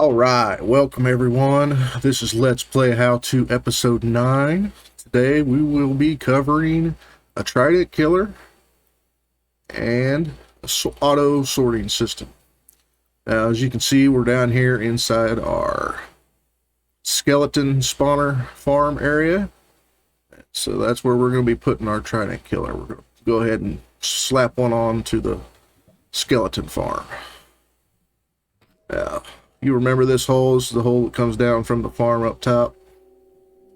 All right, welcome everyone. This is Let's Play How To episode 9. Today we will be covering a Trident killer and a auto sorting system. Now, as you can see, we're down here inside our skeleton spawner farm area. So that's where we're going to be putting our Trident killer. We're going to go ahead and slap one on to the skeleton farm. Now, you remember this hole? This is the hole that comes down from the farm up top.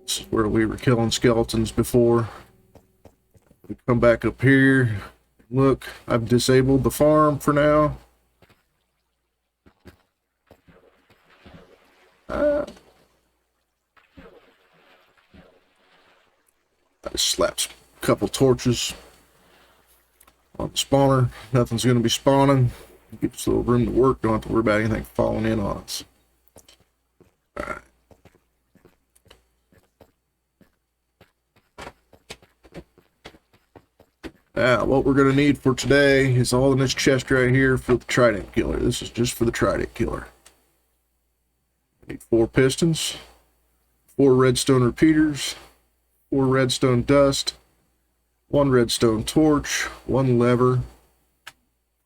This is where we were killing skeletons before. We come back up here. Look, I've disabled the farm for now. I just slapped a couple torches on the spawner. Nothing's going to be spawning. Give us a little room to work. Don't have to worry about anything falling in on us. Alright. Now, what we're going to need for today is all in this chest right here for the Trident killer. This is just for the Trident killer. We need 4 pistons, 4 redstone repeaters, 4 redstone dust, 1 redstone torch, 1 lever,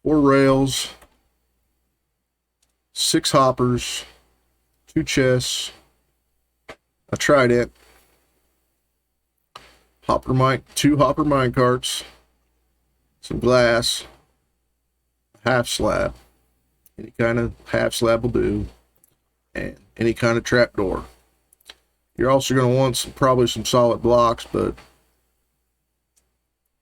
4 rails, 6 hoppers, 2 chests, a Trident, 2 hopper mine carts, some glass, a half slab, any kind of half slab will do, and any kind of trapdoor. You're also going to want probably some solid blocks, but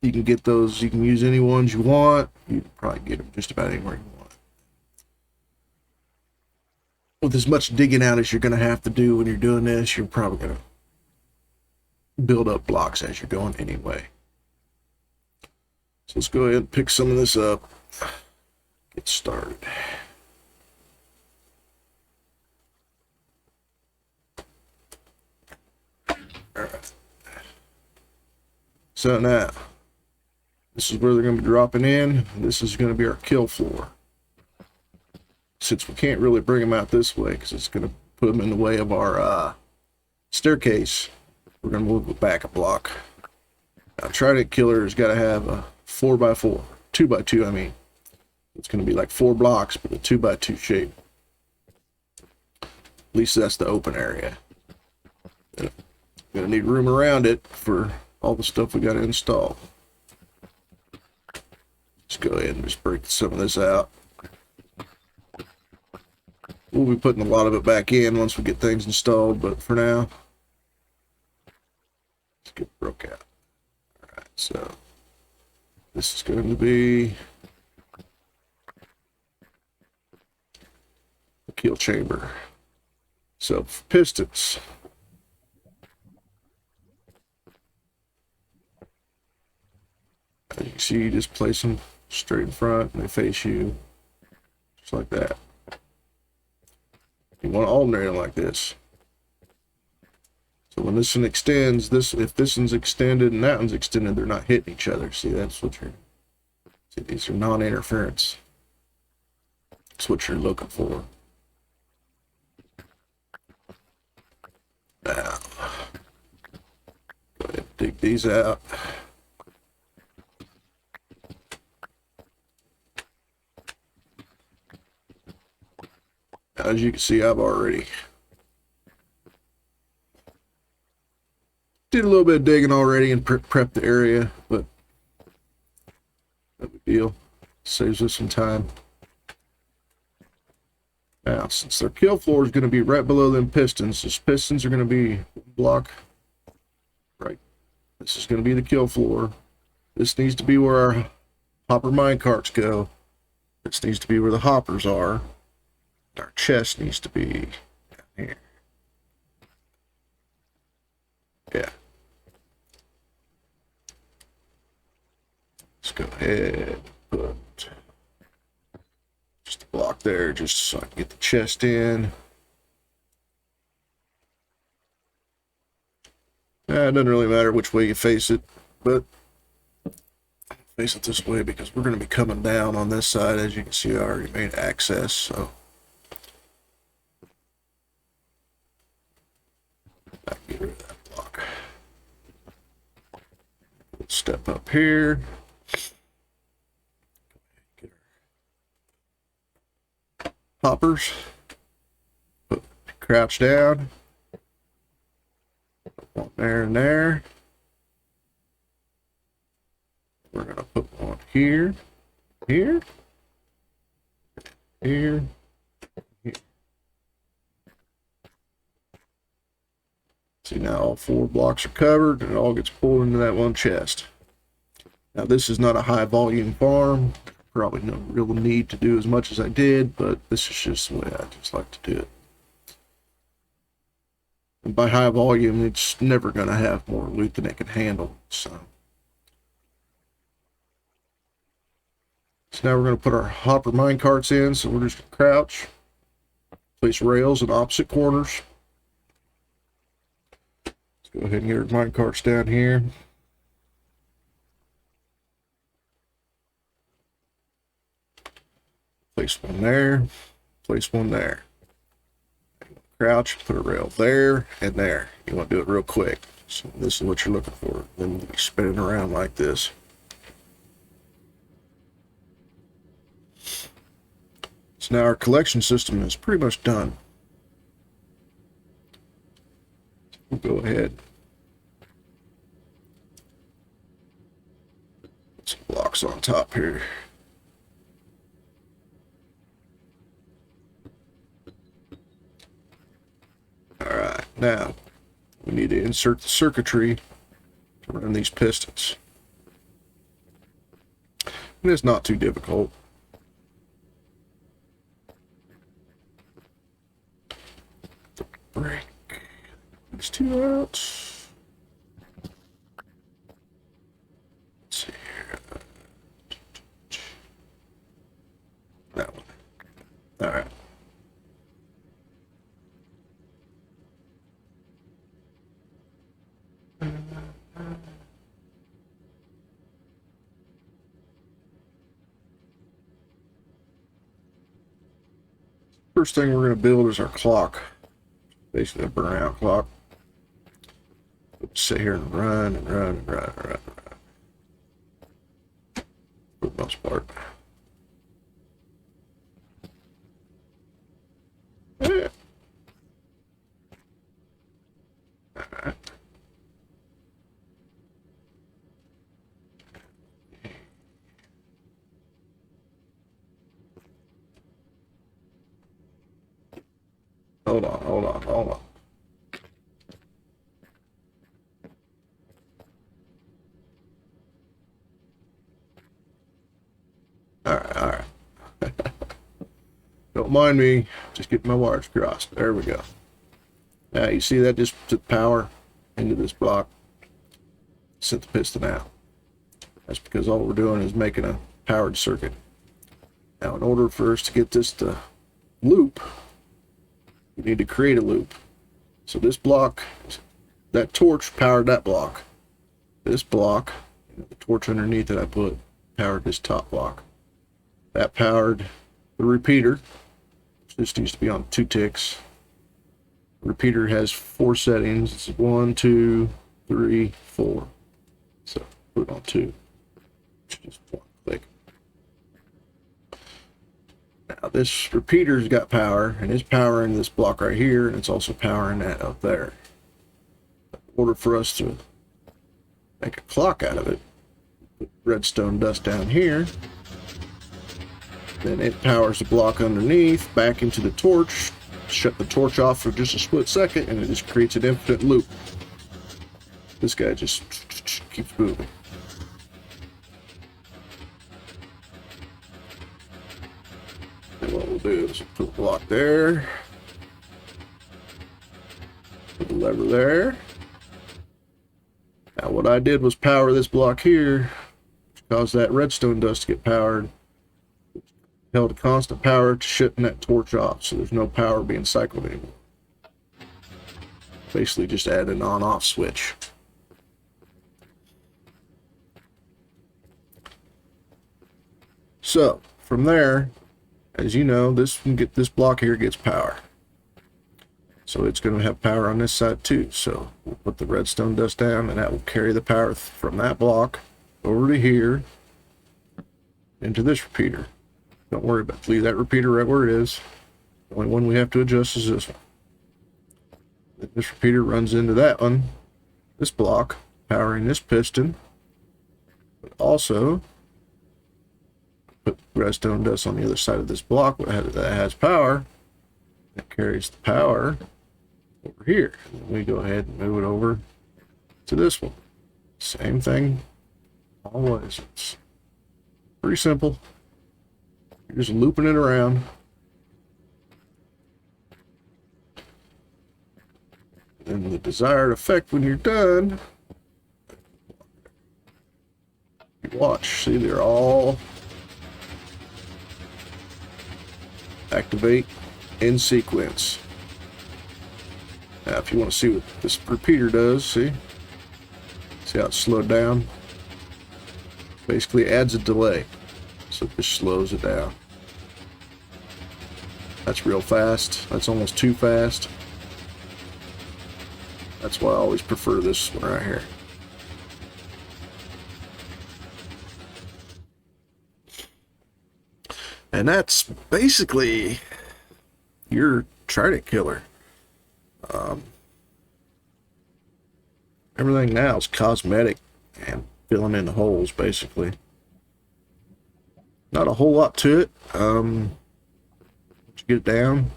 you can get those. You can use any ones you want. You can probably get them just about anywhere you want. With as much digging out as you're going to have to do when you're doing this, you're probably going to build up blocks as you're going anyway. So let's go ahead and pick some of this up. Get started. Alright. So now, this is where they're going to be dropping in. This is going to be our kill floor. Since we can't really bring them out this way because it's going to put them in the way of our staircase, we're going to move it back a block. Now, Trident killer has got to have a 4x4, 2x2 I mean. It's going to be like 4 blocks, but a 2x2 shape. At least that's the open area. Going to need room around it for all the stuff we got to install. Let's go ahead and just break some of this out. We'll be putting a lot of it back in once we get things installed, but for now, let's get it broke out. Alright, so this is going to be the kill chamber. So for pistons, as you can see, you just place them straight in front and they face you just like that. You want to alternate them like this. So when this one extends, if this one's extended and that one's extended, they're not hitting each other. See, that's what these are non-interference. That's what you're looking for. Now, go ahead and dig these out. As you can see, I've already did a little bit of digging already and prepped the area, but no big deal. Saves us some time. Now, since their kill floor is going to be right below them pistons, those pistons are going to be block right. This is going to be the kill floor. This needs to be where our hopper mine carts go. This needs to be where the hoppers are. Our chest needs to be down here. Yeah. Let's go ahead and put just a block there just so I can get the chest in. It doesn't really matter which way you face it, but face it this way because we're going to be coming down on this side. As you can see, I already made access, so step up here. Get our hoppers. Crouch down. Put one there and there. We're going to put one here, here, here, here. See, now all 4 blocks are covered and it all gets pulled into that one chest. Now this is not a high volume farm. Probably no real need to do as much as I did, but this is just the way I just like to do it. And by high volume, it's never going to have more loot than it can handle. So now we're going to put our hopper mine carts in. So we're just going to crouch, place rails in opposite corners. Let's go ahead and get our mine carts down here. Place one there, place one there. Crouch, put a rail there and there. You want to do it real quick. So this is what you're looking for. Then you spin it around like this. So now our collection system is pretty much done. We'll go ahead. Put some blocks on top here. Alright, now we need to insert the circuitry to run these pistons. And it's not too difficult. Break these 2 out. Let's see here. That one. Alright. First thing we're going to build is our clock. Basically a burnout clock. Let's sit here and run and run and run and run and run. For the most part. Yeah. Alright. Hold on. Alright. Don't mind me, just getting my wires crossed. There we go. Now you see that just took power into this block, sent the piston out. That's because all we're doing is making a powered circuit. Now in order for us to get this to loop, we need to create a loop. So this block, that torch powered that block. This block, the torch underneath that I put, powered this top block. That powered the repeater. This needs to be on 2 ticks. The repeater has 4 settings. It's 1, 2, 3, 4. So put it on 2. Just one click. Now this repeater's got power, and it's powering this block right here, and it's also powering that up there. In order for us to make a clock out of it, put redstone dust down here. Then it powers the block underneath back into the torch. Shut the torch off for just a split second, and it just creates an infinite loop. This guy just keeps moving. And what we'll do is put a block there. Put a lever there. Now what I did was power this block here, which caused that redstone dust to get powered. Held a constant power to shutting that torch off, so there's no power being cycled anymore. Basically just add an on-off switch. So from there, as you know, this block here gets power. So it's going to have power on this side too. So we'll put the redstone dust down, and that will carry the power from that block over to here, into this repeater. Don't worry about it. Leave that repeater right where it is. The only one we have to adjust is this one. This repeater runs into that one, this block, powering this piston. But also, put redstone dust on the other side of this block that has power. It carries the power over here. And then we go ahead and move it over to this one. Same thing always. It's pretty simple. You're just looping it around. And the desired effect when you're done, you watch. See, they're all activate in sequence. Now, if you want to see what this repeater does, see how it's slowed down? Basically adds a delay, so it just slows it down. That's real fast. That's almost too fast. That's why I always prefer this one right here. And that's basically your Trident killer. Everything now is cosmetic and filling in the holes, basically. Not a whole lot to it. Once you get it down,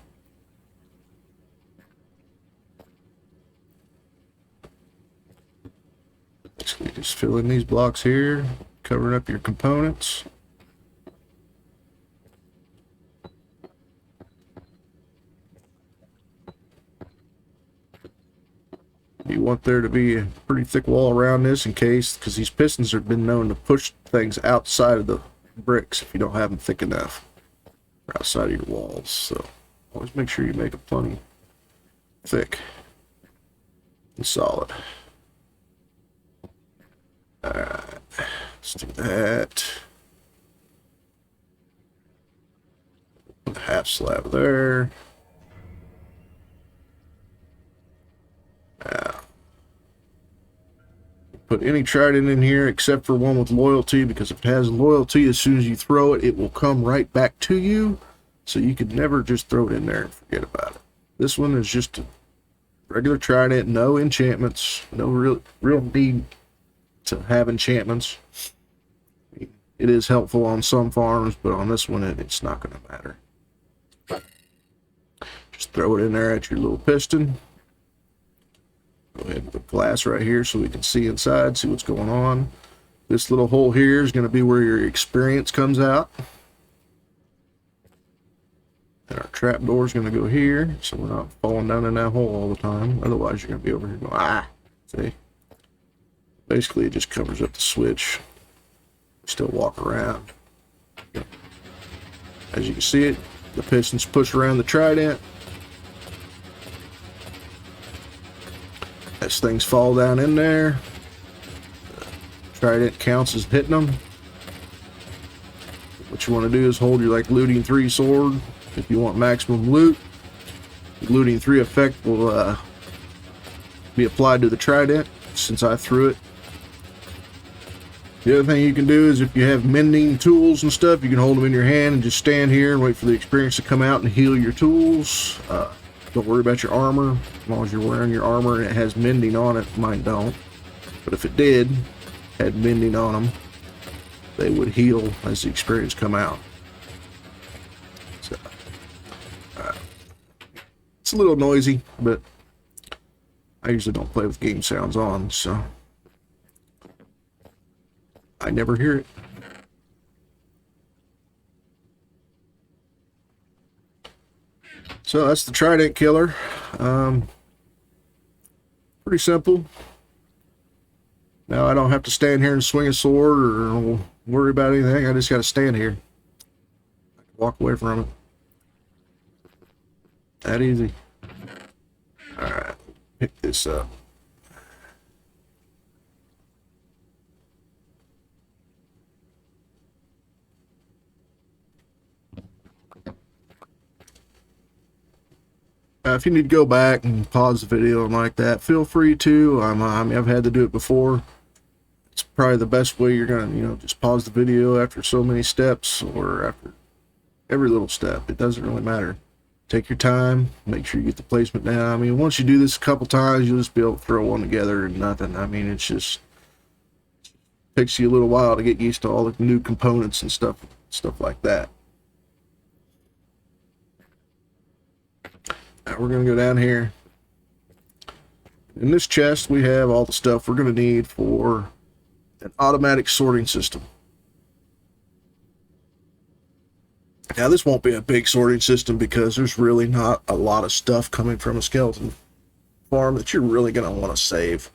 basically just fill in these blocks here, covering up your components. You want there to be a pretty thick wall around this in case, because these pistons have been known to push things outside of the bricks if you don't have them thick enough, or outside of your walls. So always make sure you make it plenty thick and solid. Alright, let's do that. Put a half slab there. Now, put any Trident in here except for one with loyalty, because if it has loyalty, as soon as you throw it, it will come right back to you. So you could never just throw it in there and forget about it. This one is just a regular Trident, no enchantments, no real need to have enchantments. It is helpful on some farms, but on this one, it's not going to matter. Just throw it in there at your little piston. Go ahead and put glass right here so we can see inside, see what's going on. This little hole here is going to be where your experience comes out. And our trap door is going to go here, so we're not falling down in that hole all the time. Otherwise, you're going to be over here going, ah! See? Basically, it just covers up the switch. Still walk around. As you can see it, the pistons push around the Trident. As things fall down in there, the Trident counts as hitting them. What you want to do is hold your looting 3 sword if you want maximum loot. The looting 3 effect will be applied to the Trident since I threw it. The other thing you can do is if you have mending tools and stuff, you can hold them in your hand and just stand here and wait for the experience to come out and heal your tools. Don't worry about your armor, as long as you're wearing your armor and it has mending on it. Mine don't, but if it did, had mending on them, they would heal as the experience come out. So, it's a little noisy, but I usually don't play with game sounds on, so I never hear it. So that's the Trident killer. Pretty simple. Now I don't have to stand here and swing a sword or worry about anything. I just got to stand here. I can walk away from it. That easy. Alright, pick this up. If you need to go back and pause the video and like that, feel free to. I mean, I've had to do it before. It's probably the best way. You're gonna, just pause the video after so many steps, or after every little step. It doesn't really matter. Take your time, make sure you get the placement down. I mean, once you do this a couple times, you'll just be able to throw one together and nothing. I mean, it's just takes you a little while to get used to all the new components and stuff like that. Now we're gonna go down here. In this chest, we have all the stuff we're gonna need for an automatic sorting system. Now, this won't be a big sorting system because there's really not a lot of stuff coming from a skeleton farm that you're really going to want to save.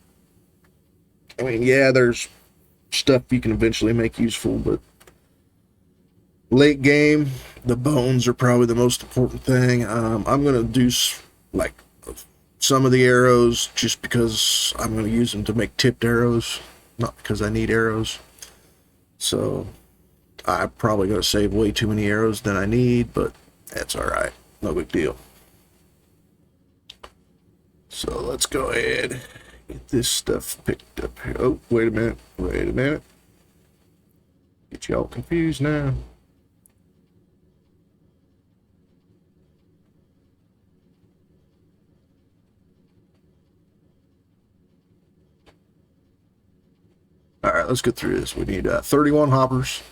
I mean, yeah, there's stuff you can eventually make useful, but late game, the bones are probably the most important thing. I'm going to do like some of the arrows just because I'm going to use them to make tipped arrows, not because I need arrows. So I'm probably going to save way too many arrows than I need, but that's alright. No big deal. So let's go ahead and get this stuff picked up here. Oh, wait a minute. Wait a minute. Get you all confused now. Alright, let's get through this. We need 31 hoppers,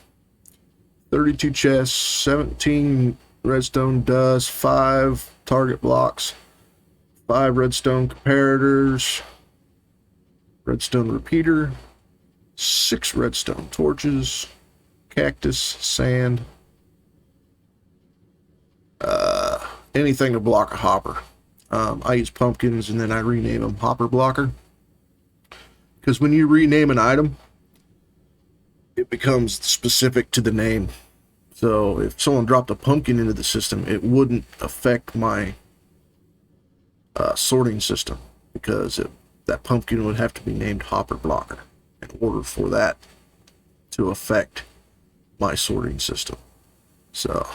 32 chests, 17 redstone dust, 5 target blocks, 5 redstone comparators, redstone repeater, 6 redstone torches, cactus, sand, anything to block a hopper. I use pumpkins and then I rename them hopper blocker. Because when you rename an item, it becomes specific to the name. So if someone dropped a pumpkin into the system, it wouldn't affect my sorting system, because that pumpkin would have to be named hopper blocker in order for that to affect my sorting system. So,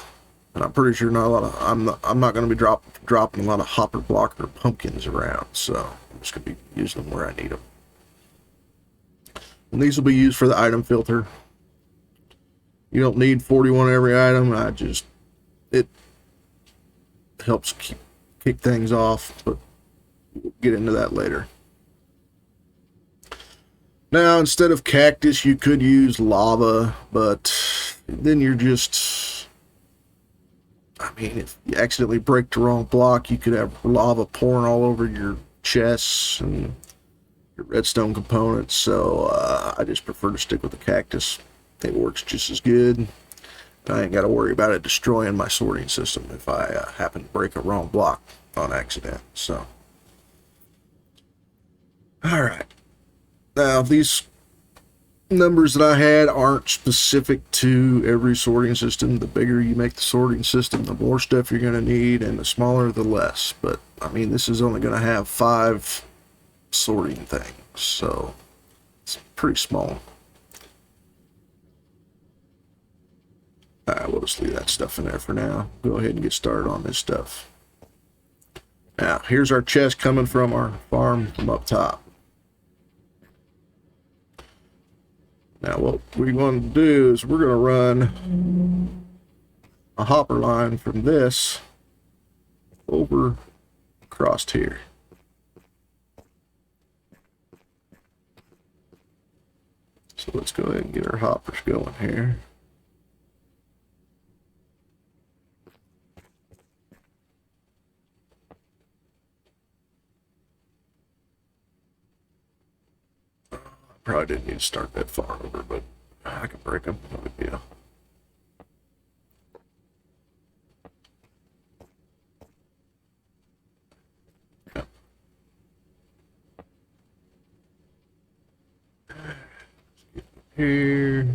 and I'm pretty sure not a lot of I'm not going to be dropping a lot of hopper blocker pumpkins around. So I'm just going to be using them where I need them. And these will be used for the item filter. You don't need 41 every item. It helps kick things off, but we'll get into that later. Now, instead of cactus, you could use lava, but then you're just, I mean, if you accidentally break the wrong block, you could have lava pouring all over your chests and your redstone components. So I just prefer to stick with the cactus. It works just as good. I ain't got to worry about it destroying my sorting system if I happen to break a wrong block on accident. So, alright. Now, these numbers that I had aren't specific to every sorting system. The bigger you make the sorting system, the more stuff you're going to need, and the smaller, the less. But, I mean, this is only going to have 5 sorting things, so it's pretty small. Alright, we'll just leave that stuff in there for now. Go ahead and get started on this stuff. Now, here's our chest coming from our farm from up top. Now, what we're going to do is we're going to run a hopper line from this over across here. So let's go ahead and get our hoppers going here. Probably didn't need to start that far over, but I can break them. No big deal. Yep. Here.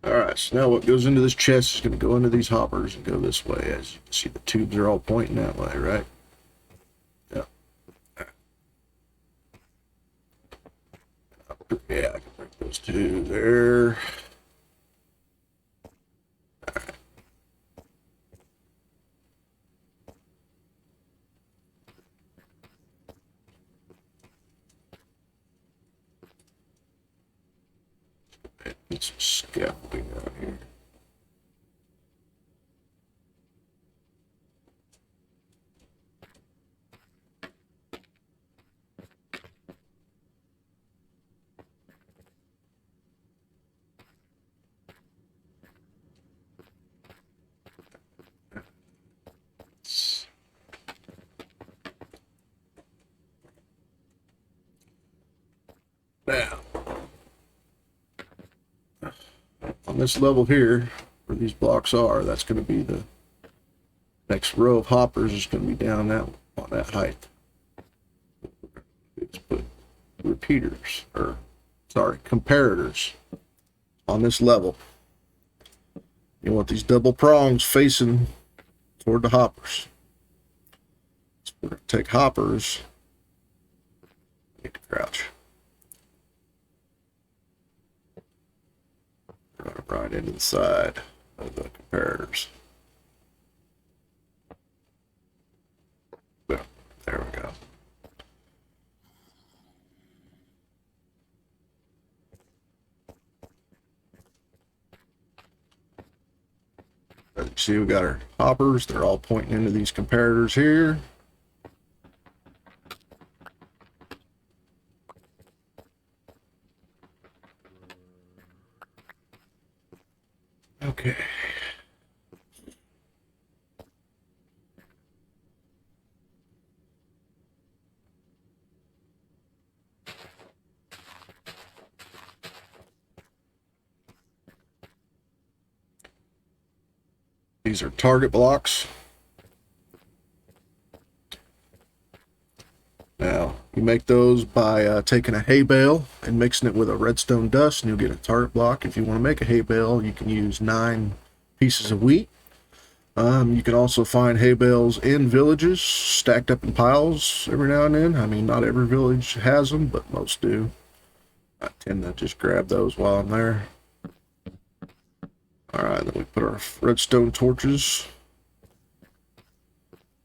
Alright, so now what goes into this chest is going to go into these hoppers and go this way. As you can see, the tubes are all pointing that way, right? Yep. Yeah, I can break those two there. Alright. Get some scaffolding out here. Now, on this level here, where these blocks are, that's going to be the next row of hoppers is going to be down that on that height. Let's put repeaters, or sorry, comparators on this level. You want these double prongs facing toward the hoppers. So we're going to take hoppers. Need to crouch. Right into the side of the comparators. Boom. There we go. As you see, we got our hoppers. They're all pointing into these comparators here. Okay. These are target blocks. Now, you make those by taking a hay bale and mixing it with a redstone dust, and you'll get a target block. If you want to make a hay bale, you can use 9 pieces of wheat. You can also find hay bales in villages, stacked up in piles every now and then. I mean, not every village has them, but most do. I tend to just grab those while I'm there. Alright, then we put our redstone torches,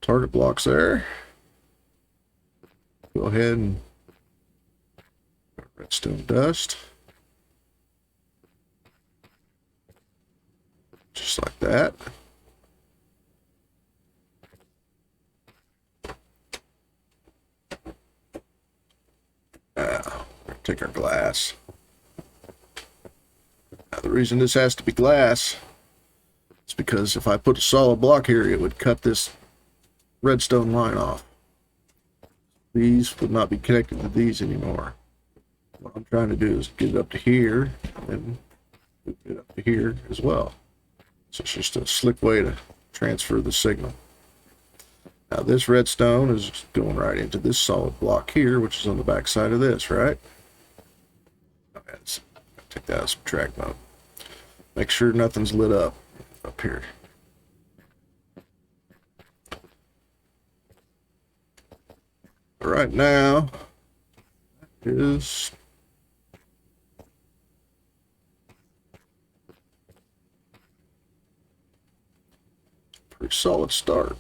target blocks there. Go ahead and put redstone dust. Just like that. Now, we're going to take our glass. Now, the reason this has to be glass is because if I put a solid block here, it would cut this redstone line off. These would not be connected to these anymore. What I'm trying to do is get it up to here and get it up to here as well. So it's just a slick way to transfer the signal. Now this redstone is going right into this solid block here, which is on the back side of this, right? Okay, let's take that out of subtract mode. Make sure nothing's lit up here. Right now is a pretty solid start.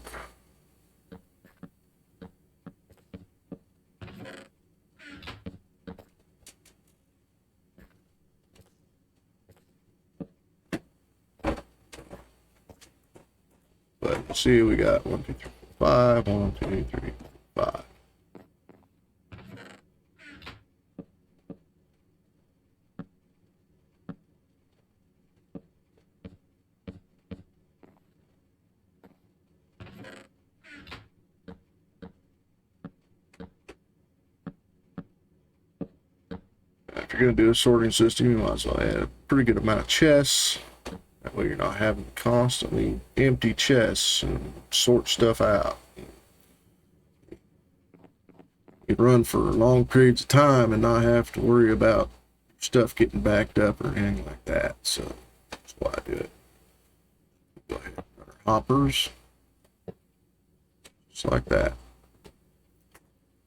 But you see, we got 1, 2, 3, 4, 5. 1, 2, 3, 4, 5. If you're going to do a sorting system, you might as well add a pretty good amount of chests. That way you're not having to constantly empty chests and sort stuff out. You can run for long periods of time and not have to worry about stuff getting backed up or anything like that. So that's why I do it. Go ahead and put our hoppers. Just like that.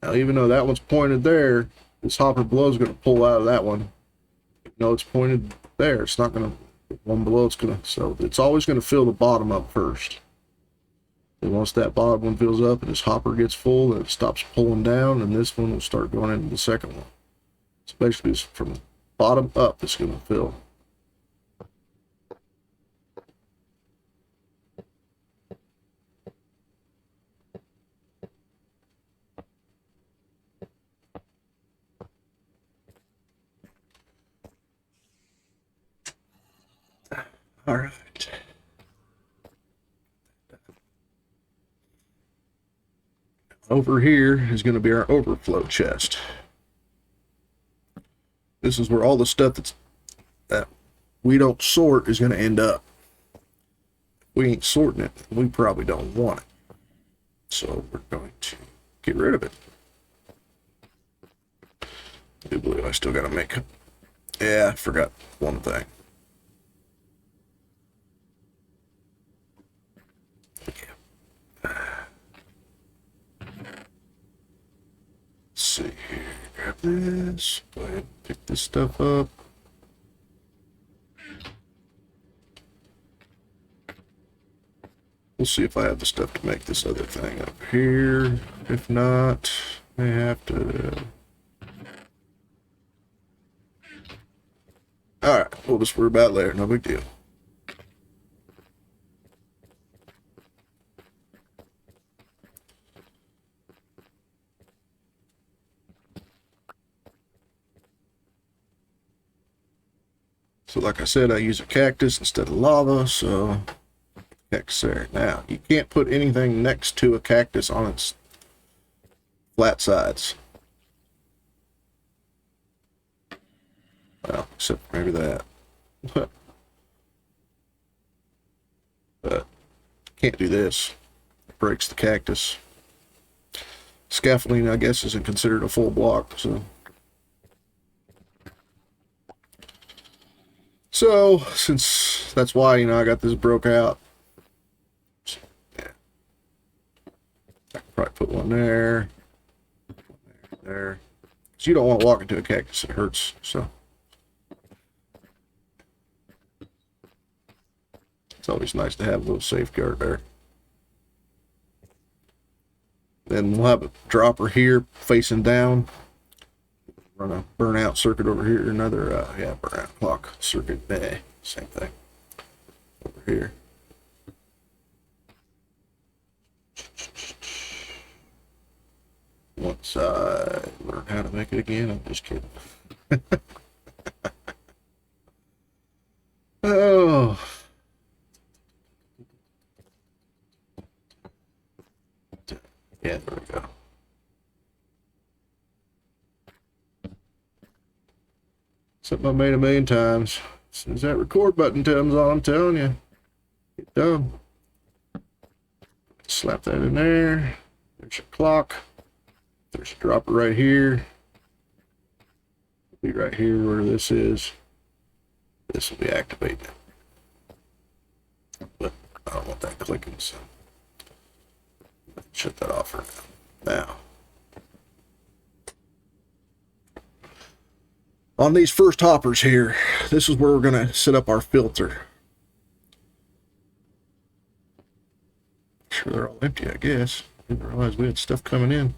Now, even though that one's pointed there, this hopper below is going to pull out of that one. Even though it's pointed there, it's not going to. One below, it's going to. So it's always going to fill the bottom up first. And once that bottom one fills up and this hopper gets full, then it stops pulling down, and this one will start going into the second one. So basically, it's from bottom up, it's going to fill. All right. Over here is going to be our overflow chest. This is where all the stuff that we don't sort is going to end up. If we ain't sorting it, we probably don't want it. So we're going to get rid of it. I do believe I still got to make it. Yeah, I forgot one thing. Let's see here. Grab this. Go ahead and pick this stuff up. We'll see if I have the stuff to make this other thing up here. If not, I have to. Alright, we'll just worry about it later. No big deal. So like I said, I use a cactus instead of lava, so cactus there. Now, you can't put anything next to a cactus on its flat sides. Well, except maybe that. But can't do this. It breaks the cactus. Scaffolding, I guess, isn't considered a full block, so. So, since that's why, I got this broke out. Yeah. I could probably put one there. There. Because you don't want to walk into a cactus, it hurts, so. It's always nice to have a little safeguard there. Then we'll have a dropper here facing down. Run a burnout circuit over here. Another, burnout clock circuit. Same thing. Over here. Once I learn how to make it again, I'm just kidding. Oh. Yeah, there we go. Something I made a million times. As soon as that record button comes on, I'm telling you, get done. Slap that in there. There's your clock. There's a dropper right here. It'll be right here where this is. This will be activated. But I don't want that clicking, so shut that off for now. On these first hoppers here, this is where we're going to set up our filter. Sure, they're all empty, I guess. Didn't realize we had stuff coming in.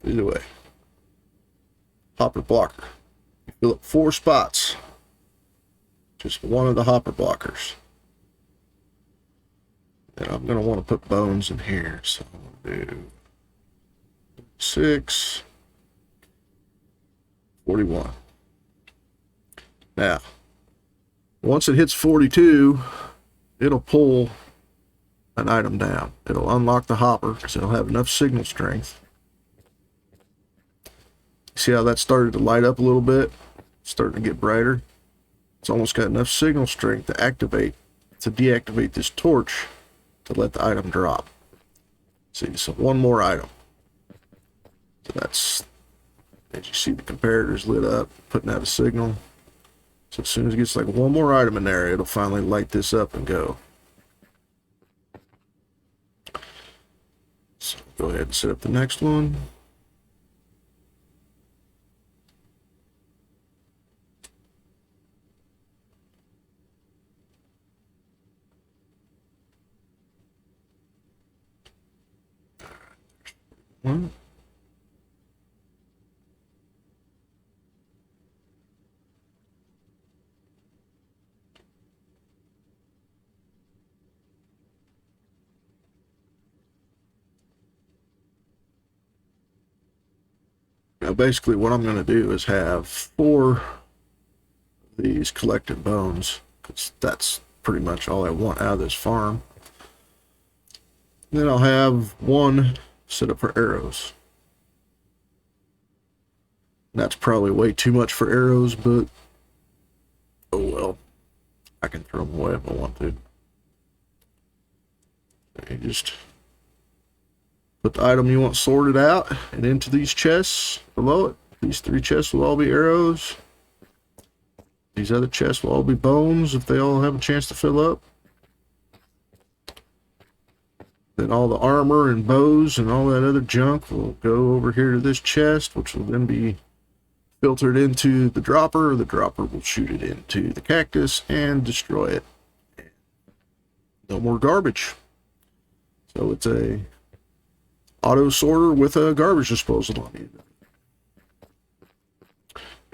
Either way, hopper blocker. You fill up 4 spots. Just one of the hopper blockers. And I'm going to want to put bones in here, so I'm going to do 6, 41. Now, once it hits 42, it'll pull an item down. It'll unlock the hopper because it'll have enough signal strength. See how that started to light up a little bit? It's starting to get brighter. It's almost got enough signal strength to deactivate this torch to let the item drop. See, so one more item. So that's, as you see, the comparators lit up, putting out a signal. So as soon as it gets like one more item in there, it'll finally light this up and go. So go ahead and set up the next one. One. Now basically what I'm going to do is have 4 of these collected bones, because that's pretty much all I want out of this farm. Then I'll have 1 set up for arrows. That's probably way too much for arrows, but oh well. I can throw them away if I want to. You just put the item you want sorted out and into these chests below it. These 3 chests will all be arrows. These other chests will all be bones if they all have a chance to fill up. Then all the armor and bows and all that other junk will go over here to this chest, which will then be filtered into the dropper. The dropper will shoot it into the cactus and destroy it. No more garbage. So it's a auto sorter with a garbage disposal on it.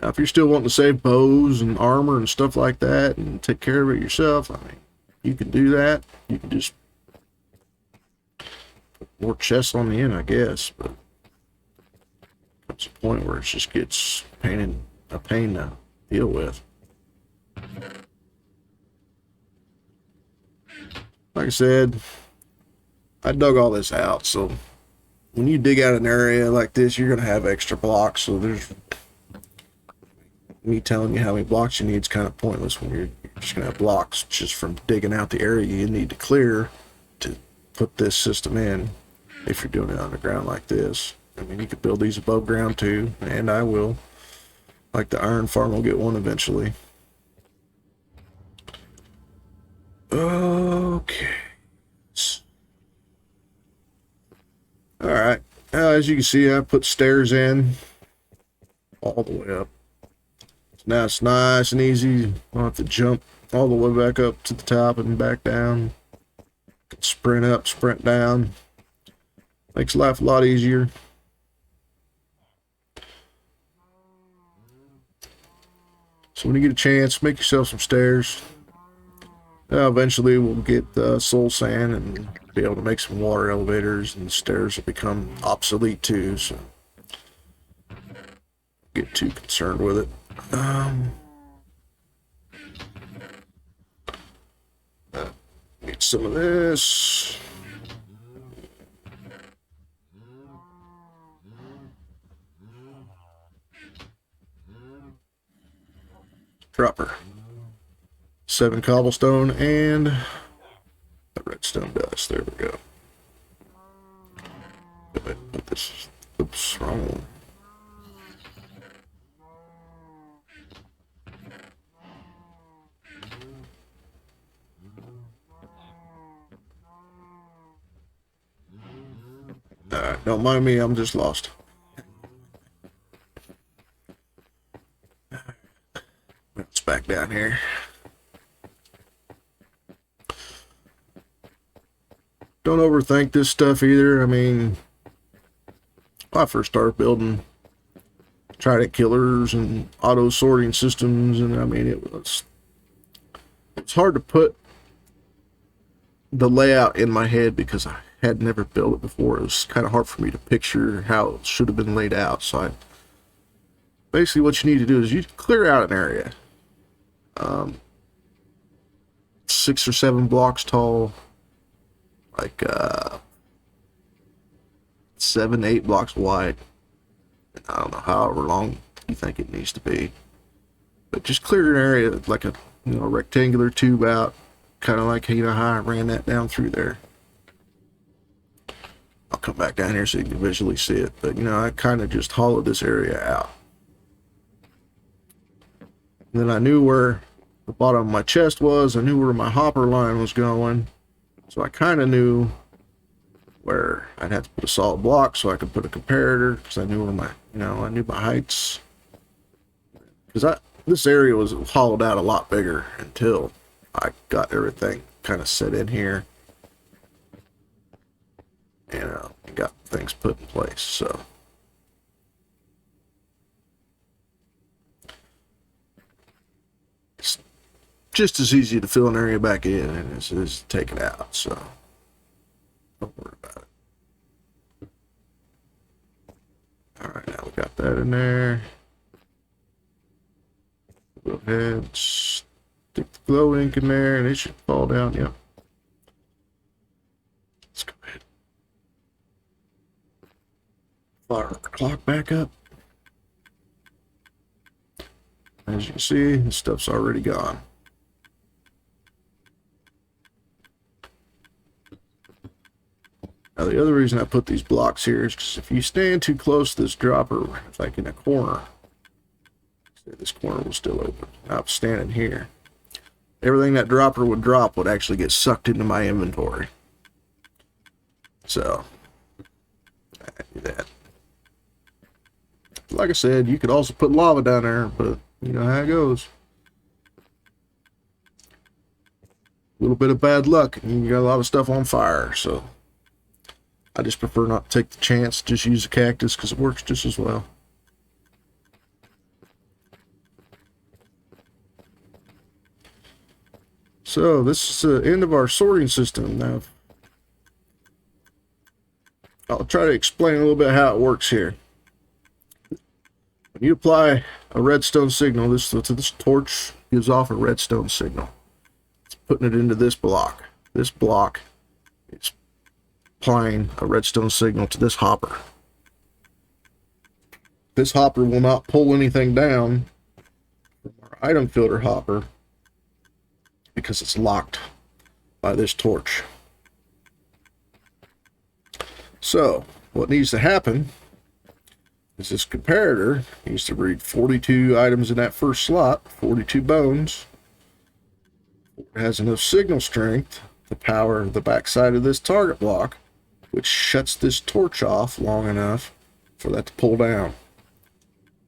Now, if you're still wanting to save bows and armor and stuff like that and take care of it yourself, I mean, you can do that. You can just put more chests on the end, I guess, but it's a point where it just gets a pain to deal with. Like I said, I dug all this out, so when you dig out an area like this, you're going to have extra blocks, so there's me telling you how many blocks you need is kind of pointless when you're just going to have blocks just from digging out the area you need to clear to put this system in if you're doing it underground like this. I mean, you could build these above ground too, and I will. Like the iron farm will get one eventually. Okay. Alright. As you can see, I put stairs in all the way up. So now it's nice and easy. I don't have to jump all the way back up to the top and back down. Sprint up, sprint down. Makes life a lot easier. So when you get a chance, make yourself some stairs. Eventually we'll get soul sand and be able to make some water elevators, and the stairs will become obsolete too, so don't get too concerned with it. Need some of this. Dropper. 7 cobblestone and the redstone dust. There we go. Put this. Oops, wrong one. Alright, don't mind me, I'm just lost. It's back down here. Don't overthink this stuff either. I mean, when I first started building Trident killers and auto sorting systems, and I mean, it's hard to put the layout in my head because I had never built it before. It was kind of hard for me to picture how it should have been laid out. So basically what you need to do is you clear out an area, 6 or 7 blocks tall, like 7, 8 blocks wide. I don't know however long you think it needs to be, but just clear an area like a rectangular tube out, kind of like how I ran that down through there. I'll come back down here so you can visually see it, but I kind of just hollowed this area out. And then I knew where the bottom of my chest was. I knew where my hopper line was going, so I kind of knew where I'd have to put a solid block so I could put a comparator, because I knew where my, I knew my heights. Because this area was hollowed out a lot bigger until I got everything kind of set in here, and got things put in place. So it's just as easy to fill an area back in as it is to take it out, so don't worry about it. Alright, now we got that in there. Go ahead, stick the glow ink in there, and it should fall down. Yep. Let's go ahead. Fire our clock back up. As you can see, the stuff's already gone. Now the other reason I put these blocks here is because if you stand too close to this dropper, like in a corner, this corner was still open. I'm standing here. Everything that dropper would drop would actually get sucked into my inventory. So, I do that. Like I said, you could also put lava down there, but you know how it goes. A little bit of bad luck, and you got a lot of stuff on fire, so I just prefer not to take the chance, just use a cactus because it works just as well. So this is the end of our sorting system. Now I'll try to explain a little bit how it works here. When you apply a redstone signal, this torch gives off a redstone signal. It's putting it into this block. This block is applying a redstone signal to this hopper. This hopper will not pull anything down from our item filter hopper because it's locked by this torch. So what needs to happen is this comparator needs to read 42 items in that first slot, 42 bones. It has enough signal strength to power the backside of this target block, which shuts this torch off long enough for that to pull down.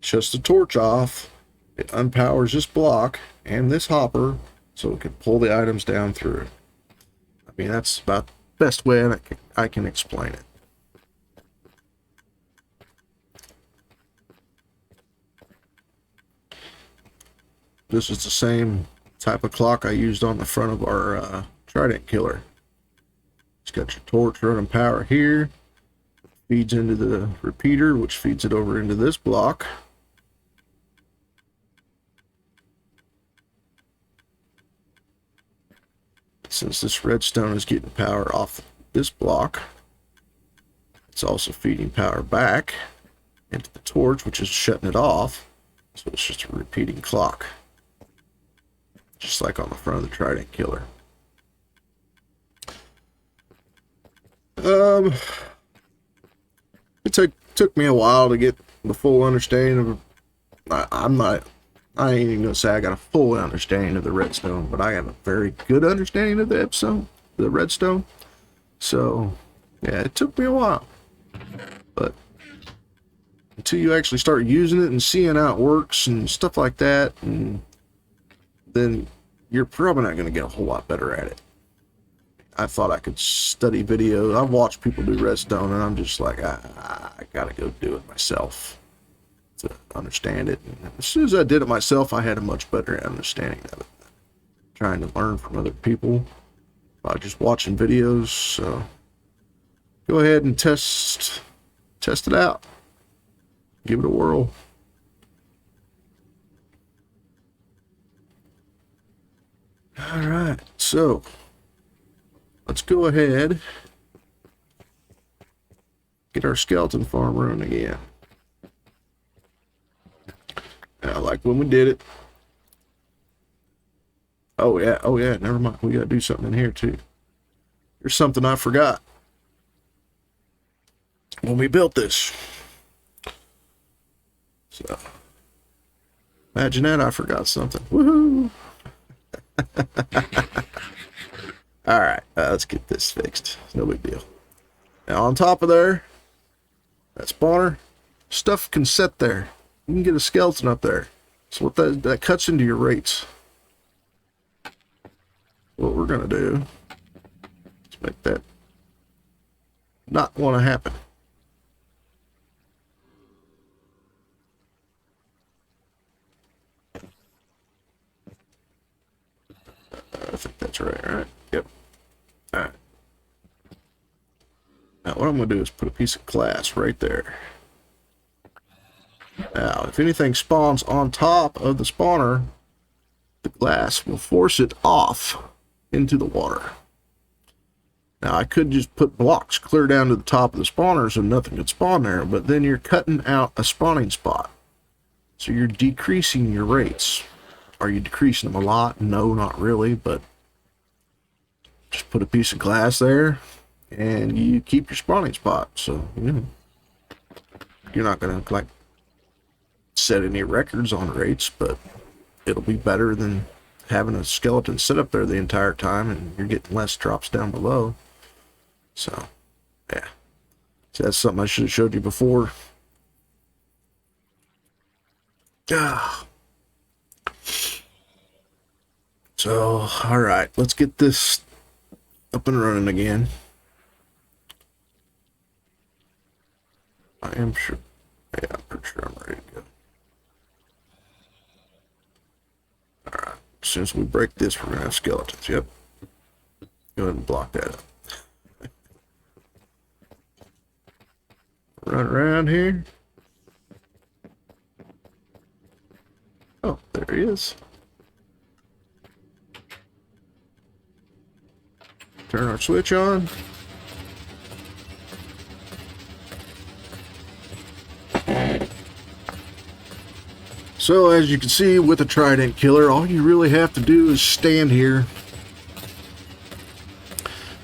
Shuts the torch off, it unpowers this block and this hopper so it can pull the items down through it. I mean, that's about the best way I can explain it. This is the same type of clock I used on the front of our Trident killer. It's got your torch running power here, feeds into the repeater, which feeds it over into this block. Since this redstone is getting power off this block, it's also feeding power back into the torch, which is shutting it off. So it's just a repeating clock, just like on the front of the Trident killer. It took me a while to get the full understanding of. I ain't even gonna say I got a full understanding of the redstone, but I have a very good understanding of the redstone. So yeah, it took me a while, but until you actually start using it and seeing how it works and stuff like that, and then you're probably not gonna get a whole lot better at it. I thought I could study videos. I've watched people do redstone, and I'm just like, I gotta go do it myself to understand it. And as soon as I did it myself, I had a much better understanding of it. Trying to learn from other people by just watching videos. So go ahead and test it out. Give it a whirl. All right, so let's go ahead, get our skeleton farm running again. Now, like when we did it. Oh yeah, never mind. We gotta do something in here too. There's something I forgot when we built this. So imagine that, I forgot something. Woohoo! Alright, let's get this fixed. No big deal. Now on top of there, that spawner, stuff can set there. You can get a skeleton up there. So what that cuts into your rates. What we're gonna do is make that not want to happen. I think that's right? Yep. Alright. Now what I'm going to do is put a piece of glass right there. Now, if anything spawns on top of the spawner, the glass will force it off into the water. Now, I could just put blocks clear down to the top of the spawner so nothing could spawn there, but then you're cutting out a spawning spot. So you're decreasing your rates. Are you decreasing them a lot? No, not really, but just put a piece of glass there and you keep your spawning spot. So, you're not going to, like, set any records on rates, but it'll be better than having a skeleton sit up there the entire time and you're getting less drops down below. So, yeah. So that's something I should have showed you before. So, alright, let's get this up and running again. I am sure. Yeah, I'm pretty sure I'm ready to go. Alright, as soon as we break this, we're going to have skeletons. Yep. Go ahead and block that up. Run around here. Oh, there he is. Turn our switch on. So as you can see with a Trident killer, all you really have to do is stand here.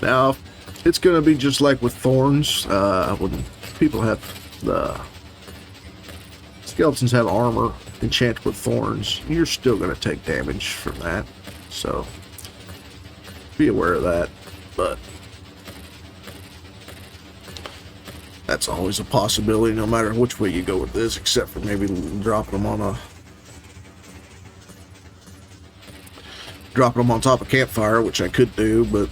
Now, it's going to be just like with thorns. When people have the skeletons have armor enchanted with thorns, you're still going to take damage from that. So be aware of that. But that's always a possibility, no matter which way you go with this, except for maybe dropping them on top of campfire, which I could do, but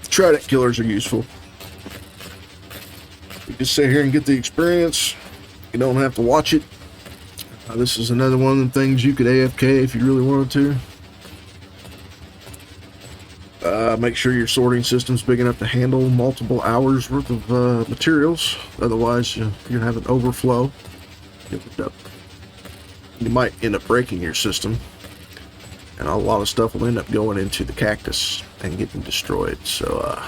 Trident killers are useful. You can sit here and get the experience. You don't have to watch it. This is another one of the things you could AFK if you really wanted to. Make sure your sorting system's big enough to handle multiple hours worth of materials. Otherwise, you have an overflow. You might end up breaking your system, and a lot of stuff will end up going into the cactus and getting destroyed. So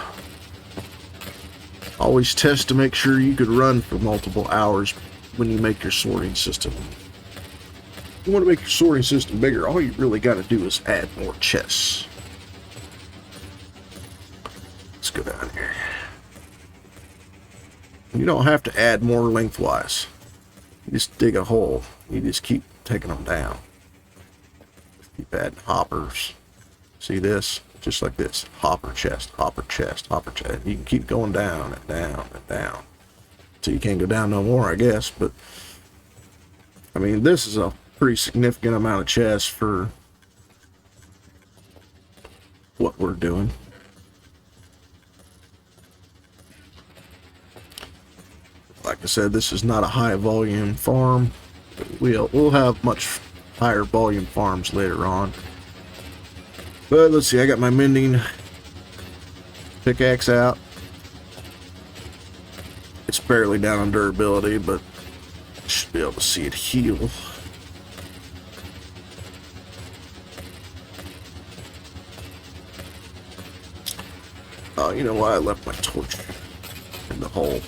always test to make sure you could run for multiple hours when you make your sorting system. If you want to make your sorting system bigger, all you really got to do is add more chests. Let's go down here. You don't have to add more lengthwise. You just dig a hole. You just keep taking them down. Keep adding hoppers. See this? Just like this. Hopper chest, hopper chest, hopper chest. You can keep going down and down and down until you can't go down no more, I guess. But I mean, this is a pretty significant amount of chests for what we're doing. Like I said, this is not a high volume farm. We'll have much higher volume farms later on. But let's see, I got my mending pickaxe out. It's barely down on durability, but you should be able to see it heal. Oh, you know why I left my torch in the hole?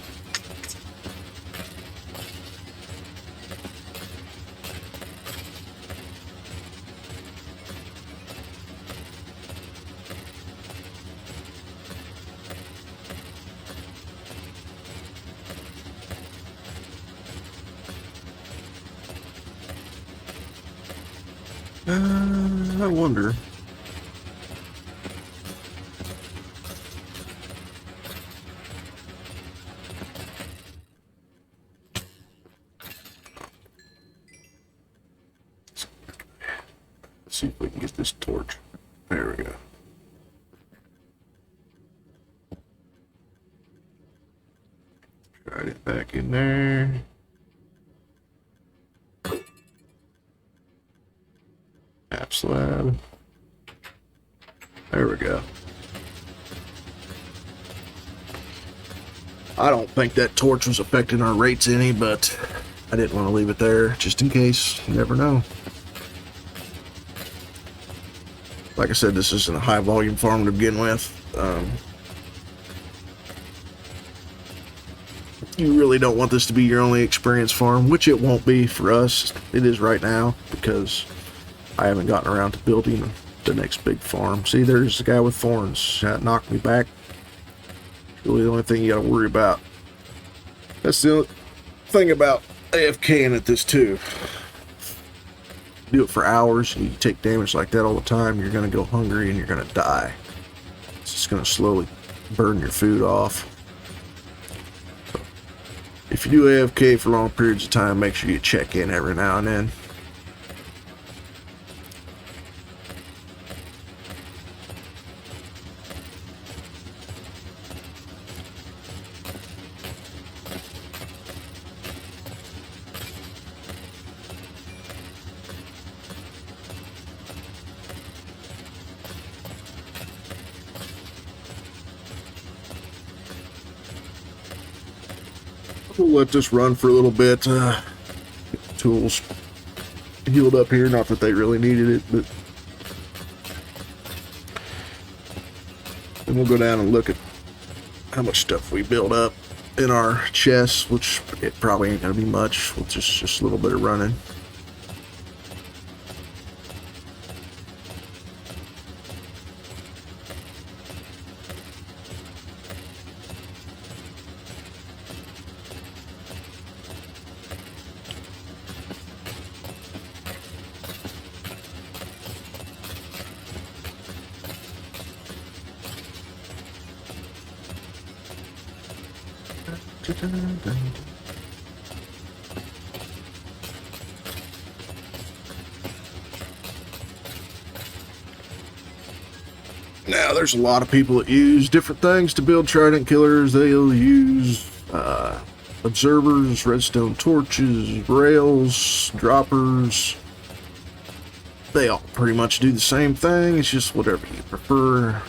I wonder. Let's see if we can get this torch. There we go. Try it back in there. Map slab. There we go. I don't think that torch was affecting our rates any, but I didn't want to leave it there just in case. You never know. Like I said, this isn't a high volume farm to begin with. You really don't want this to be your only experience farm, which it won't be for us. It is right now because I haven't gotten around to building the next big farm. See, there's the guy with thorns. That knocked me back. Really the only thing you gotta worry about. That's the only thing about AFKing at this too. Do it for hours and you take damage like that all the time, you're gonna go hungry and you're gonna die. It's just gonna slowly burn your food off. So, if you do AFK for long periods of time, make sure you check in every now and then. We'll let this run for a little bit. Get the tools healed up here. Not that they really needed it, but then we'll go down and look at how much stuff we build up in our chests, which it probably ain't gonna be much with just a little bit of running. Now, there's a lot of people that use different things to build Trident killers. They'll use observers, redstone torches, rails, droppers. They all pretty much do the same thing. It's just whatever you prefer.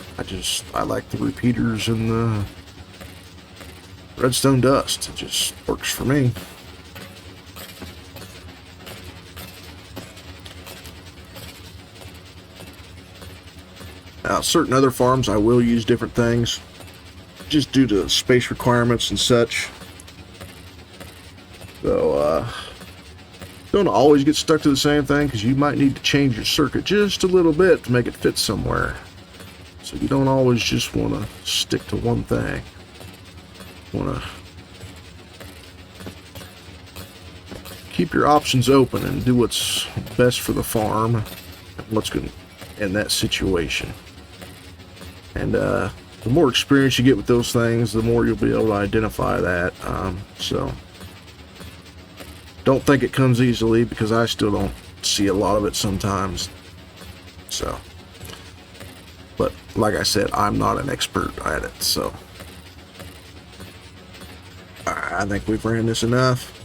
I like the repeaters and the redstone dust. It just works for me. Now, certain other farms I will use different things just due to space requirements and such. So, don't always get stuck to the same thing because you might need to change your circuit just a little bit to make it fit somewhere. So you don't always just want to stick to one thing. You want to keep your options open and do what's best for the farm and what's good in that situation. And the more experience you get with those things, the more you'll be able to identify that. So don't think it comes easily, because I still don't see a lot of it sometimes. So, but like I said, I'm not an expert at it. So I think we've ran this enough.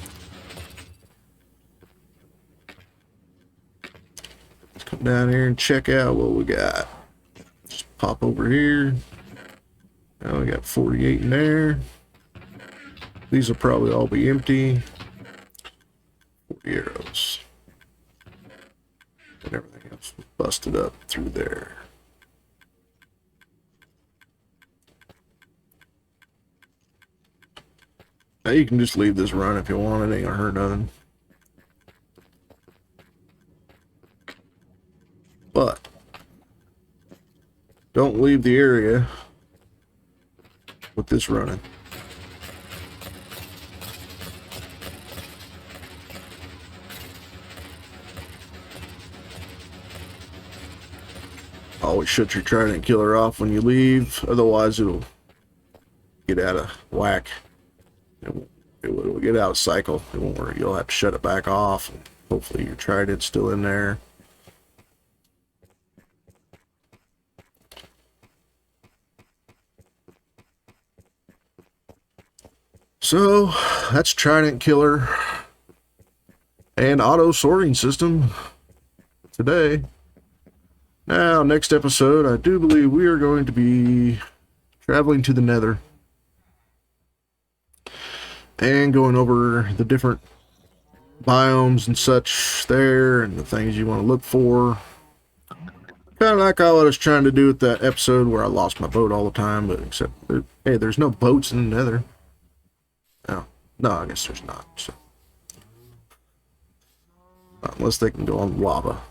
Let's come down here and check out what we got. Just pop over here. Now we got 48 in there. These will probably all be empty. 40 arrows. And everything else was busted up through there. Now you can just leave this run if you want. It ain't gonna hurt nothing. But don't leave the area with this running. Always shut your Trident killer off when you leave, otherwise it'll get out of whack. It will get out of cycle. It won't work. You'll have to shut it back off. And hopefully your Trident's still in there. So that's Trident killer and auto sorting system today. Now, next episode, I do believe we are going to be traveling to the Nether. and going over the different biomes and such there and the things you want to look for. Kind of like I was trying to do with that episode where I lost my boat all the time, but except, hey, there's no boats in the Nether. Oh, no, I guess there's not. So. Unless they can go on lava.